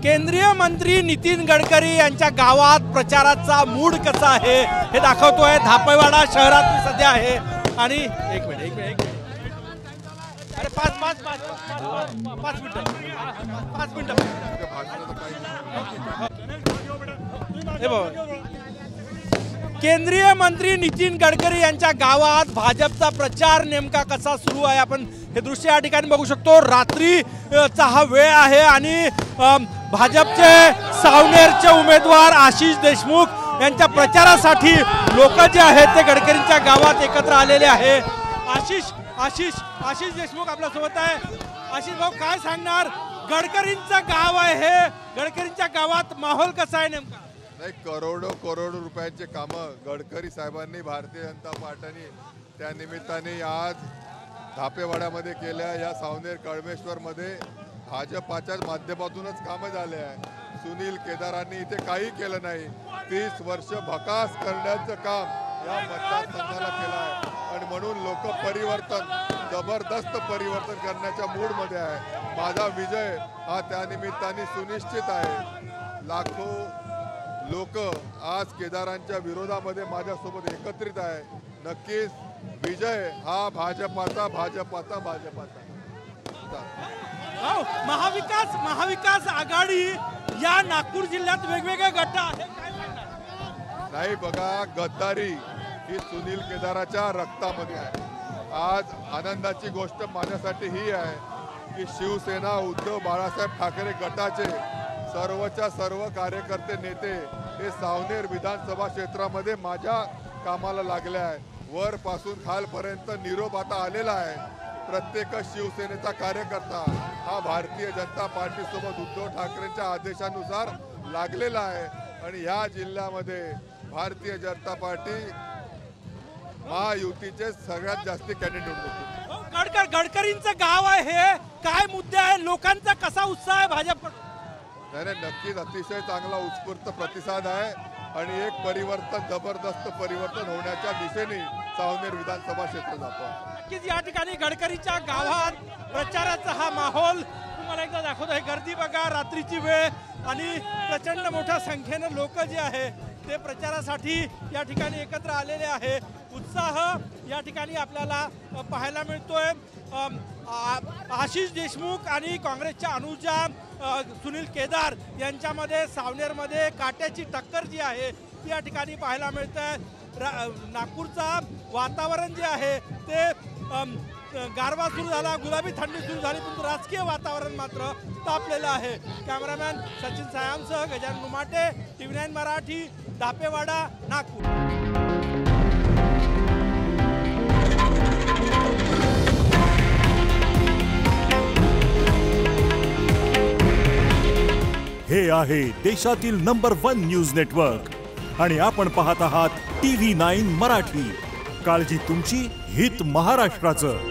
केंद्रीय मंत्री नितीन गडकरी यांच्या गावात प्रचाराचा मूड कसा आहे हे दाखवतोय। धापेवाडा शहरात मी सध्या आहे आणि एक मिनिट अरे पाच मिनिट हे बघ, केंद्रीय मंत्री नितीन गडकरी यांच्या गावात भाजपचा प्रचार नेमका कसा सुरू आहे आपण हे दृश्य या ठिकाणी बघू शकतो। रात्रीचा हा वेळ आहे आणि भाजपचे सावनेरचे उमेदवार आशिष देशमुख यांच्या प्रचारासाठी लोक जे आहेत ते गडकरींच्या गावात एकत्र आलेले आहे। आशिष देशमुख आपल्या सोबत आहे। आशिष भाऊ, काय सांगणार? गडकरींचं गाव आहे हे, गडकरींच्या गावात माहोल कसा आहे नेमका? नाही, करोडो रुपयांचे कामं गडकरी साहेबांनी भारतीय जनता पार्टीने त्या निमित्ताने आज धापेवाड्यामध्ये केल्या। या सावनेर कळमेश्वरमध्ये भाजपाच्या माध्यमातूनच कामं झाले आहे। सुनील केदारांनी इथे काही केलं नाही। 30 वर्ष भकास करण्याचं काम या मतदारसंघाला केलं आहे आणि म्हणून लोक परिवर्तन, जबरदस्त परिवर्तन करण्याच्या मूडमध्ये आहे। माझा विजय हा त्या निमित्ताने सुनिश्चित आहे। लाखो लोक आज केदारांच्या विरोधामध्ये माझ्यासोबत एकत्रित आहे। नक्कीच विजय हा भाजपाचा। महाविकास आघाडी या नागपूर जिल्ह्यात वेगवेगळे गट आहेत, नाही बघा, गद्दारी ही सुनील केदाराच्या रक्तामध्ये आहे। आज आनंदाची गोष्ट माझ्यासाठी ही आहे की शिवसेना उद्धव बाळासाहेब ठाकरे गटाचे सर्वच्या सर्व कार्यकर्ते नेते हे सावनेर विधानसभा क्षेत्रामध्ये माझ्या कामाला लागले आहे। वरपासून खालपर्यंत निरोप आता आलेला आहे। प्रत्येक शिवसेनेचा कार्यकर्ता हा भारतीय जनता पार्टी सोबत उद्धव ठाकरेंच्या आदेशानुसार लागलेला आहे आणि या जिल्ह्यामध्ये भारतीय जनता पार्टी महायुतीचे सगळ्यात जास्त कॅन्डिडेट होते। गडकरींचं गाव आहे हे, काय मुद्दे आहे? लोकांचा कसा उत्साह आहे भाजप? नाही, नक्कीच अतिशय चांगला उत्स्फूर्त प्रतिसाद आहे आणि एक परिवर्तन, जबरदस्त परिवर्तन होण्याच्या दिशेने सावनेर विधानसभा क्षेत्र जातो। नक्कीच या ठिकाणी गडकरीच्या गावात प्रचाराचा हा माहोल तुम्हाला एकदा दाखवतो आहे। गर्दी बघा, रात्रीची वेळ आणि प्रचंड मोठ्या संख्येने लोक जे आहे ते प्रचारासाठी या ठिकाणी एकत्र आलेले आहे। उत्साह या ठिकाणी आपल्याला पाहायला मिळतोय। आशिष देशमुख आणि काँग्रेसच्या अनुजा सुनील केदार यांच्यामध्ये सावनेरमध्ये काट्याची टक्कर जी आहे ती या ठिकाणी पाहायला मिळते। नागपूरचा वातावरण जे आहे ते गारवा सुरू झाला, गुलाबी थंडी सुरू झाली, पण राजकीय वातावरण मात्र तापलेलं आहे। कॅमेरामॅन सचिन सायांसह गजानन उमाटे, TV9 मराठी, धापेवाडा, नागपूर। हे आहे देशातील नंबर 1 न्यूज नेटवर्क आणि आपण पाहत आहात TV9 मराठी। काळजी तुमची, हित महाराष्ट्राचं।